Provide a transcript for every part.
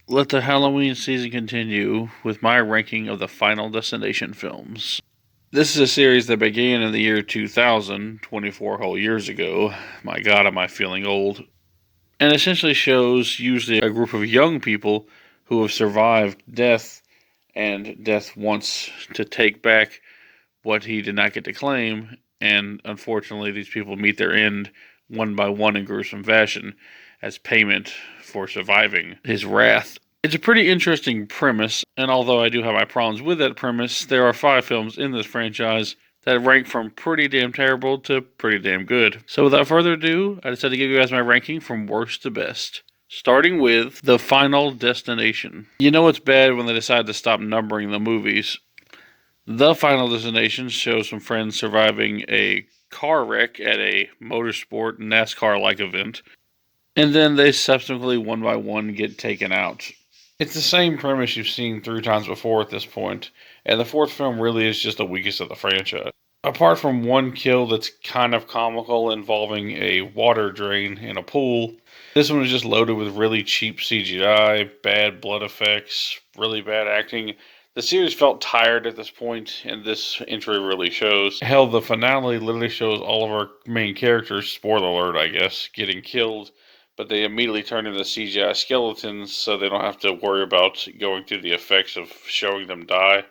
Let the Halloween season continue with my ranking of the Final Destination films. This is a series that began in the year 2000, 24 whole years ago. My god, am I feeling old. And essentially shows usually a group of young people who have survived death, and death wants to take back what he did not get to claim, and unfortunately, these people meet their end one by one in gruesome fashion as payment for surviving his wrath. It's a pretty interesting premise, and although I do have my problems with that premise, there are 5 films in this franchise that rank from pretty damn terrible to pretty damn good. So without further ado, I decided to give you guys my ranking from worst to best. Starting with The Final Destination. You know it's bad when they decide to stop numbering the movies. The Final Destination shows some friends surviving a car wreck at a motorsport NASCAR-like event, and then they subsequently one by one get taken out. It's the same premise you've seen 3 times before at this point, and the fourth film really is just the weakest of the franchise. Apart from one kill that's kind of comical involving a water drain in a pool, this one was just loaded with really cheap CGI, bad blood effects, really bad acting. The series felt tired at this point, and this entry really shows. Hell, the finale literally shows all of our main characters, spoiler alert, I guess, getting killed, but they immediately turn into CGI skeletons so they don't have to worry about going through the effects of showing them die.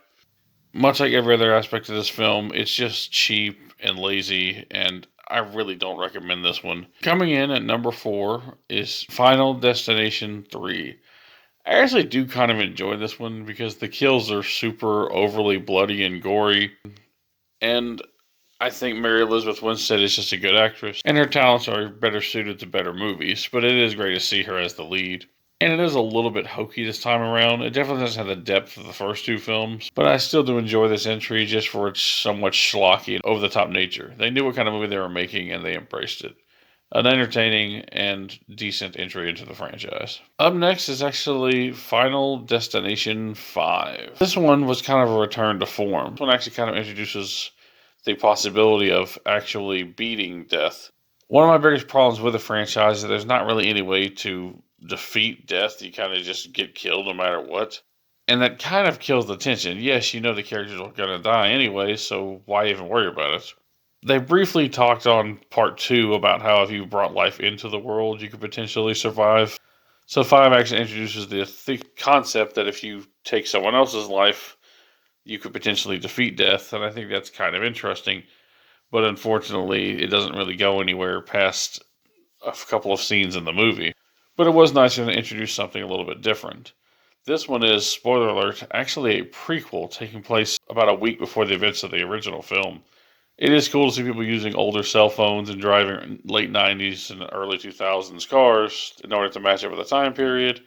Much like every other aspect of this film, it's just cheap and lazy, and I really don't recommend this one. Coming in at number 4 is Final Destination 3. I actually do kind of enjoy this one because the kills are super overly bloody and gory, and I think Mary Elizabeth Winstead is just a good actress, and her talents are better suited to better movies, but it is great to see her as the lead. And it is a little bit hokey this time around. It definitely doesn't have the depth of the first 2 films, but I still do enjoy this entry just for its somewhat schlocky and over-the-top nature. They knew what kind of movie they were making, and they embraced it. An entertaining and decent entry into the franchise. Up next is actually Final Destination 5. This one was kind of a return to form. This one actually kind of introduces the possibility of actually beating death. One of my biggest problems with the franchise is that there's not really any way to defeat death. You kind of just get killed no matter what. And that kind of kills the tension. Yes, you know the characters are going to die anyway, so why even worry about it? They briefly talked on part 2 about how if you brought life into the world, you could potentially survive. So 5 actually introduces the concept that if you take someone else's life, you could potentially defeat death, and I think that's kind of interesting. But unfortunately, it doesn't really go anywhere past a couple of scenes in the movie. But it was nice to introduce something a little bit different. This one is, spoiler alert, actually a prequel taking place about a week before the events of the original film. It is cool to see people using older cell phones and driving late 90s and early 2000s cars in order to match up with the time period,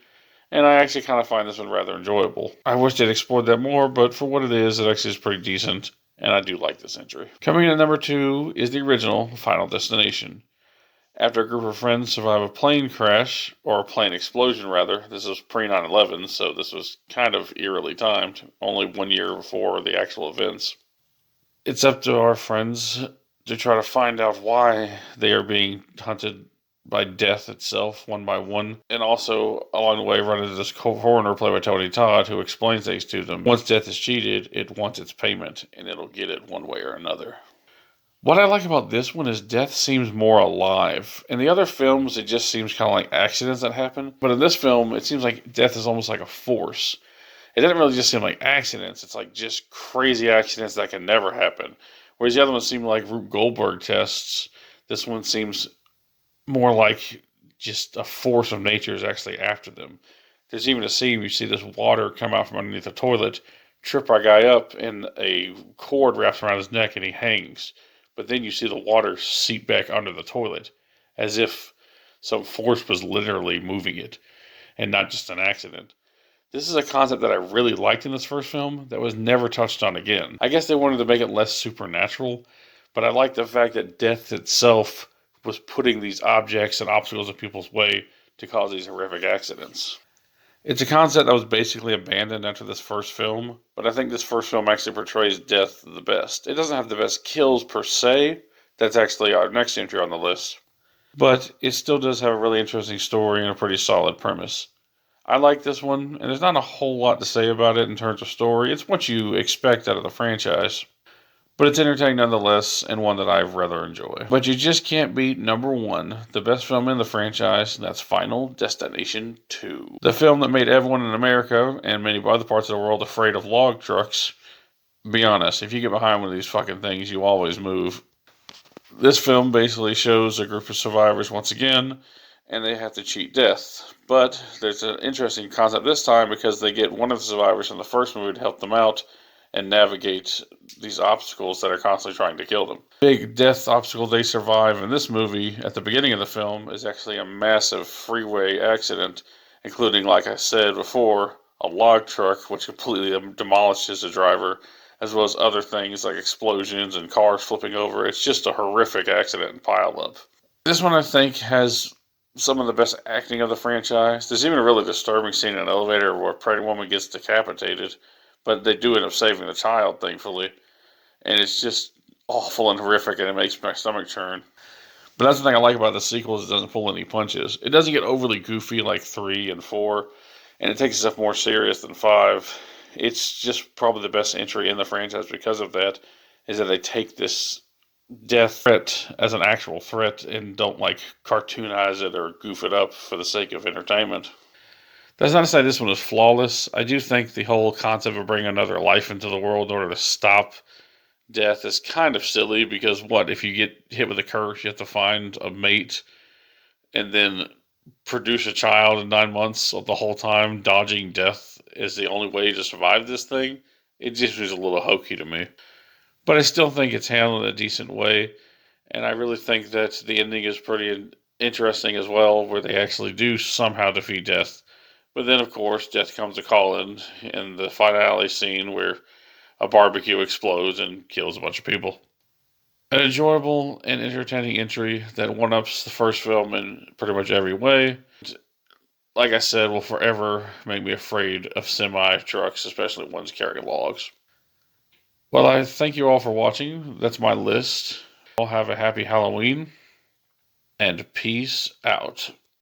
and I actually kind of find this one rather enjoyable. I wish they'd explored that more, but for what it is actually is pretty decent, and I do like this entry. Coming in at number 2 is the original Final Destination. After a group of friends survive a plane crash, or a plane explosion rather, this was pre-9/11, so this was kind of eerily timed, only 1 year before the actual events. It's up to our friends to try to find out why they are being hunted by death itself, one by one, and also along the way run into this coroner played by Tony Todd, who explains things to them. Once death is cheated, it wants its payment, and it'll get it one way or another. What I like about this one is death seems more alive. In the other films, it just seems kind of like accidents that happen, but in this film, it seems like death is almost like a force. It doesn't really just seem like accidents. It's like just crazy accidents that can never happen. Whereas the other ones seem like Rube Goldberg tests. This one seems more like just a force of nature is actually after them. There's even a scene where you see this water come out from underneath the toilet, trip our guy up, and a cord wraps around his neck and he hangs. But then you see the water seep back under the toilet, as if some force was literally moving it, and not just an accident. This is a concept that I really liked in this first film that was never touched on again. I guess they wanted to make it less supernatural, but I like the fact that death itself was putting these objects and obstacles in people's way to cause these horrific accidents. It's a concept that was basically abandoned after this first film, but I think this first film actually portrays death the best. It doesn't have the best kills per se. That's actually our next entry on the list. But it still does have a really interesting story and a pretty solid premise. I like this one, and there's not a whole lot to say about it in terms of story. It's what you expect out of the franchise. But it's entertaining nonetheless, and one that I rather enjoy. But you just can't beat number one, the best film in the franchise, and that's Final Destination 2. The film that made everyone in America and many other parts of the world afraid of log trucks. Be honest, if you get behind one of these fucking things, you always move. This film basically shows a group of survivors once again, and they have to cheat death. But there's an interesting concept this time because they get one of the survivors from the first movie to help them out and navigate these obstacles that are constantly trying to kill them. Big death obstacle they survive in this movie at the beginning of the film is actually a massive freeway accident, including, like I said before, a log truck which completely demolishes the driver, as well as other things like explosions and cars flipping over. It's just a horrific accident and pile up. This one, I think, has some of the best acting of the franchise. There's even a really disturbing scene in an elevator where a pregnant woman gets decapitated, but they do end up saving the child, thankfully. And it's just awful and horrific, and it makes my stomach churn. But that's the thing I like about the sequels, it doesn't pull any punches. It doesn't get overly goofy like 3 and 4, and it takes itself more serious than 5. It's just probably the best entry in the franchise because of that, is that they take this death threat as an actual threat and don't like cartoonize it or goof it up for the sake of entertainment. That's not to say this one is flawless. I do think the whole concept of bringing another life into the world in order to stop death is kind of silly because what if you get hit with a curse, you have to find a mate and then produce a child in 9 months, so the whole time dodging death is the only way to survive this thing. It just was a little hokey to me. But I still think it's handled in a decent way, and I really think that the ending is pretty interesting as well, where they actually do somehow defeat death. But then, of course, death comes to call in the finale scene where a barbecue explodes and kills a bunch of people. An enjoyable and entertaining entry that one-ups the first film in pretty much every way. Like I said, will forever make me afraid of semi-trucks, especially ones carrying logs. Well, I thank you all for watching. That's my list. All have a happy Halloween, and peace out.